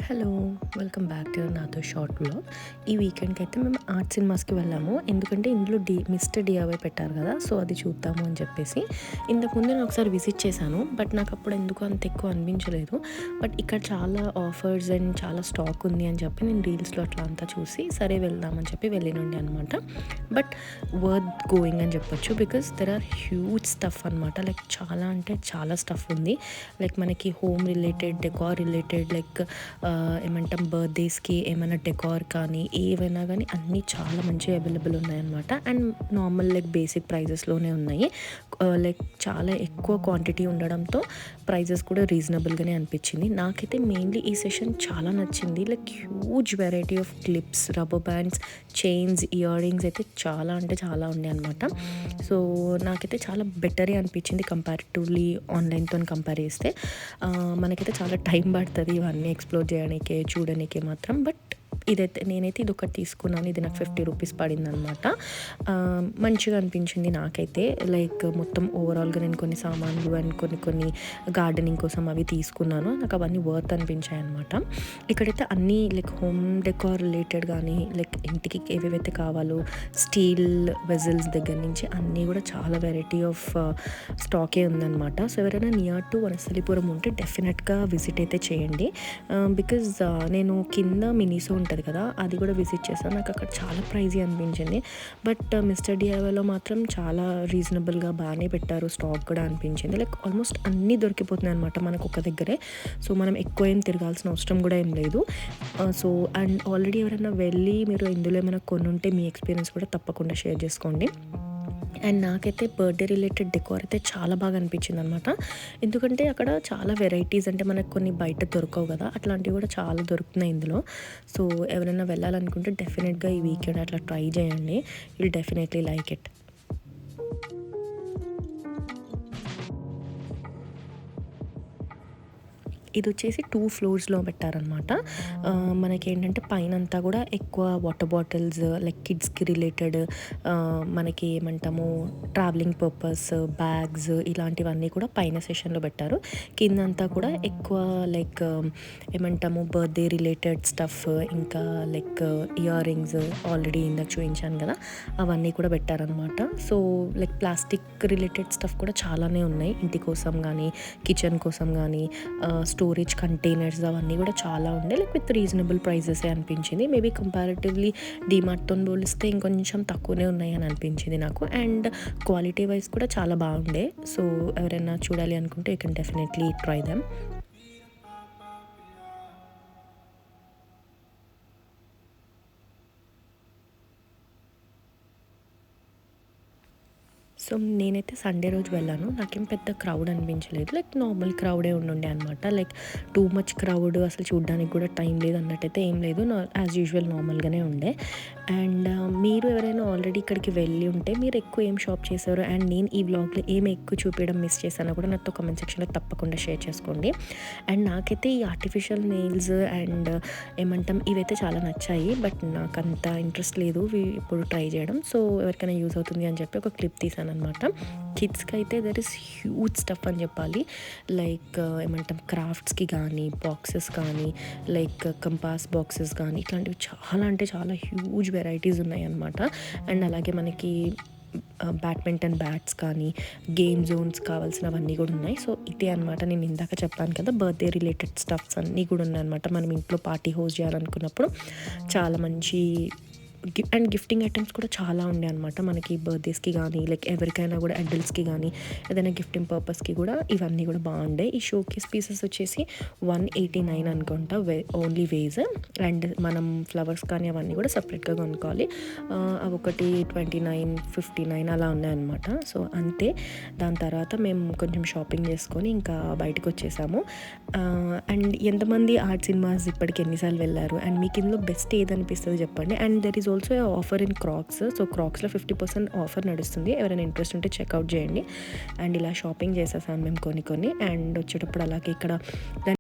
Hello! Welcome back to నాతో short vlog. ఈ వీకెండ్‌కి అయితే మేము ఆర్ట్ సినిమాస్‌కి వెళ్ళాము. ఎందుకంటే ఇందులో మిస్టర్ డిఐవై పెట్టారు కదా! సో, అది చూద్దాము అని చెప్పేసి. ఇంతకుముందు నేను ఒకసారి విజిట్ చేశాను. బట్ నాకు అప్పుడు ఎందుకో అంత ఎక్కువ అనిపించలేదు. బట్ ఇక్కడ చాలా ఆఫర్స్ అండ్ చాలా స్టాక్ ఉంది అని చెప్పి నేను రీల్స్‌లో అట్లా అంతా చూసి సరే వెళ్దామని చెప్పి వెళ్ళినుండే అనమాట. బట్ వర్త్ గోయింగ్ అని చెప్పొచ్చు. Because there are huge stuff అనమాట. లైక్ చాలా అంటే చాలా స్టఫ్ ఉంది. లైక్ మనకి home related, decor related, like ఏమంటాం బర్త్డేస్కి ఏమైనా డెకార్ కానీ ఏవైనా కానీ అన్నీ చాలా మంచిగా అవైలబుల్ ఉన్నాయన్నమాట. అండ్ నార్మల్ లైక్ బేసిక్ ప్రైజెస్లోనే ఉన్నాయి. లైక్ చాలా ఎక్కువ క్వాంటిటీ ఉండడంతో ప్రైజెస్ కూడా రీజనబుల్గానే అనిపించింది. నాకైతే మెయిన్లీ ఈ సెషన్ చాలా నచ్చింది. Like huge variety of clips, rubber bands, chains, ear rings అయితే చాలా అంటే చాలా ఉన్నాయి అనమాట. సో నాకైతే చాలా బెటరే అనిపించింది కంపారిటివ్లీ ఆన్లైన్తో కంపేర్ చేస్తే. మనకైతే చాలా టైం పడుతుంది ఇవన్నీ ఎక్స్ప్లోర్ చేయడానికే, చూడడానికే మాత్రం. బట్ నేనైతే ఇది ఒకటి తీసుకున్నాను. ఇది నాకు 50 రూపీస్ పడిందనమాట. మంచిగా అనిపించింది నాకైతే. లైక్ మొత్తం ఓవరాల్గా నేను కొన్ని సామాన్లు అండ్ కొన్ని గార్డెనింగ్ కోసం అవి తీసుకున్నాను. నాకు అవన్నీ వర్త్ అనిపించాయి అనమాట. ఇక్కడైతే అన్నీ లైక్ హోమ్ డెకార్ రిలేటెడ్ కానీ, లైక్ ఇంటికి ఏవేవైతే కావాలో స్టీల్ వెజల్స్ దగ్గర నుంచి అన్నీ కూడా చాలా వెరైటీ ఆఫ్ స్టాకే ఉందన్నమాట. సో ఎవరైనా నియర్ టు వనస్థలిపురం ఉంటే డెఫినెట్గా విజిట్ అయితే చేయండి. బికాజ్ నేను కింద మినీసో ఉంటుంది కదా, అది కూడా విజిట్ చేశాను. నాకు అక్కడ చాలా ప్రైజీ అనిపించింది. బట్ మిస్టర్ డిఐవైలో మాత్రం చాలా రీజనబుల్గా బాగానే పెట్టారు. స్టాక్ కూడా అనిపించింది. లైక్ ఆల్మోస్ట్ అన్నీ దొరికిపోతున్నాయి అనమాట మనకు ఒక దగ్గరే. సో మనం ఎక్కువ ఏం తిరగాల్సిన అవసరం కూడా ఏం లేదు. సో అండ్ ఆల్రెడీ ఎవరైనా వెళ్ళి మీరు ఇందులో ఏమైనా కొన్ని ఉంటే మీ ఎక్స్పీరియన్స్ కూడా తప్పకుండా షేర్ చేసుకోండి. అండ్ నాకైతే బర్త్డే రిలేటెడ్ డెకోర్ అయితే చాలా బాగా అనిపించింది అనమాట. ఎందుకంటే అక్కడ చాలా వెరైటీస్, అంటే మనకు కొన్ని బయట దొరకవు కదా, అట్లాంటివి కూడా చాలా దొరుకుతున్నాయి ఇందులో. సో ఎవరైనా వెళ్ళాలనుకుంటే డెఫినెట్గా ఈ వీకెండ్ అట్లా ట్రై చేయండి. Will definitely like it. ఇది వచ్చేసి 2 ఫ్లోర్స్లో పెట్టారనమాట. మనకేంటంటే పైనంతా కూడా ఎక్కువ వాటర్ బాటిల్స్, లైక్ కిడ్స్కి రిలేటెడ్, మనకి ఏమంటాము ట్రావెలింగ్ పర్పస్ బ్యాగ్స్, ఇలాంటివన్నీ కూడా పైన సెషన్లో పెట్టారు. కిందంతా కూడా ఎక్కువ లైక్ ఏమంటాము బర్త్డే రిలేటెడ్ స్టఫ్, ఇంకా లైక్ ఇయర్ రింగ్స్ ఆల్రెడీ ఇందాక చూపించాను కదా, అవన్నీ కూడా పెట్టారనమాట. So like plastic related stuff కూడా చాలానే ఉన్నాయి. ఇంటి కోసం కానీ, కిచెన్ కోసం కానీ, స్టోరేజ్ కంటైనర్స్ అవన్నీ కూడా చాలా ఉండే. లైక్ విత్ రీజనబుల్ ప్రైజెసే అనిపించింది. మేబీ కంపారిటివ్లీ డీమార్ట్తో పోలిస్తే ఇంకొంచెం తక్కువనే ఉన్నాయి అని అనిపించింది నాకు. అండ్ క్వాలిటీ వైజ్ కూడా చాలా బాగుండే. సో ఎవరైనా చూడాలి అనుకుంటే you can definitely try them. So నేనైతే సండే రోజు వెళ్ళాను. నాకేం పెద్ద క్రౌడ్ అనిపించలేదు. లైక్ నార్మల్ క్రౌడే ఉండుండే అనమాట. లైక్ టూ మచ్ క్రౌడ్ అసలు చూడడానికి కూడా టైం లేదు అన్నట్టయితే ఏం లేదు. యాజ్ యూజువల్ నార్మల్గానే ఉండే. అండ్ మీరు ఎవరైనా ఆల్రెడీ ఇక్కడికి వెళ్ళి ఉంటే మీరు ఎక్కువ ఏం షాప్ చేశారు అండ్ నేను ఈ వ్లాగ్లో ఏం ఎక్కువ చూపించడం మిస్ చేశానో కూడా నాతో కామెంట్ సెక్షన్లో తప్పకుండా షేర్ చేసుకోండి. అండ్ నాకైతే ఈ ఆర్టిఫిషియల్ నెయిల్స్ అండ్ ఏమంటాం ఇవైతే చాలా నచ్చాయి. బట్ నాకు అంత ఇంట్రెస్ట్ లేదు ఇప్పుడు ట్రై చేయడం. సో ఎవరికైనా యూజ్ అవుతుంది అని చెప్పి ఒక క్లిప్ తీసాను అనమాట. కిడ్స్కి అయితే దర్ ఇస్ హ్యూజ్ స్టఫ్ అని చెప్పాలి. లైక్ ఏమంటాం క్రాఫ్ట్స్కి కానీ, బాక్సెస్ కానీ, లైక్ కంపాస్ బాక్సెస్ కానీ, ఇట్లాంటివి చాలా అంటే చాలా హ్యూజ్ వెరైటీస్ ఉన్నాయి అన్నమాట. అండ్ అలాగే మనకి బ్యాడ్మింటన్ బ్యాట్స్ కానీ, గేమ్ జోన్స్ కావాల్సినవన్నీ కూడా ఉన్నాయి. సో ఇదే అనమాట నేను ఇందాక చెప్పాను కదా, బర్త్డే రిలేటెడ్ స్టఫ్స్ అన్నీ కూడా ఉన్నాయన్నమాట. మనం ఇంట్లో పార్టీ హోస్ట్ చేయాలనుకున్నప్పుడు చాలా మంచి అండ్ గిఫ్టింగ్ ఐటమ్స్ కూడా చాలా ఉండే అనమాట. మనకి బర్త్డేస్కి కానీ, లైక్ ఎవరికైనా కూడా అడల్ట్స్కి కానీ ఏదైనా గిఫ్టింగ్ పర్పస్కి కూడా ఇవన్నీ కూడా బాగుండే. ఈ షోకేస్ పీసెస్ వచ్చేసి 189 అనుకుంటా ఓన్లీ వేజ్. అండ్ మనం ఫ్లవర్స్ కానీ అవన్నీ కూడా సపరేట్గా కొనుక్కోవాలి. అవి ఒకటి 29, 59 అలా ఉన్నాయన్నమాట. సో అంతే. దాని తర్వాత మేము కొంచెం షాపింగ్ చేసుకొని ఇంకా బయటకు వచ్చేసాము. అండ్ ఎంతమంది ఆర్ట్ సినిమాస్ ఇప్పటికి ఎన్నిసార్లు వెళ్ళారు అండ్ మీకు ఇందులో బెస్ట్ ఏదనిపిస్తుంది చెప్పండి. And there is also offer in Crocs. So క్రాక్స్లో 50% ఆఫర్ నడుస్తుంది. ఎవరైనా ఇంట్రెస్ట్ ఉంటే చెక్అవుట్ చేయండి. అండ్ ఇలా షాపింగ్ చేసేసాను మేము కొన్ని. అండ్ వచ్చేటప్పుడు అలాగే ఇక్కడ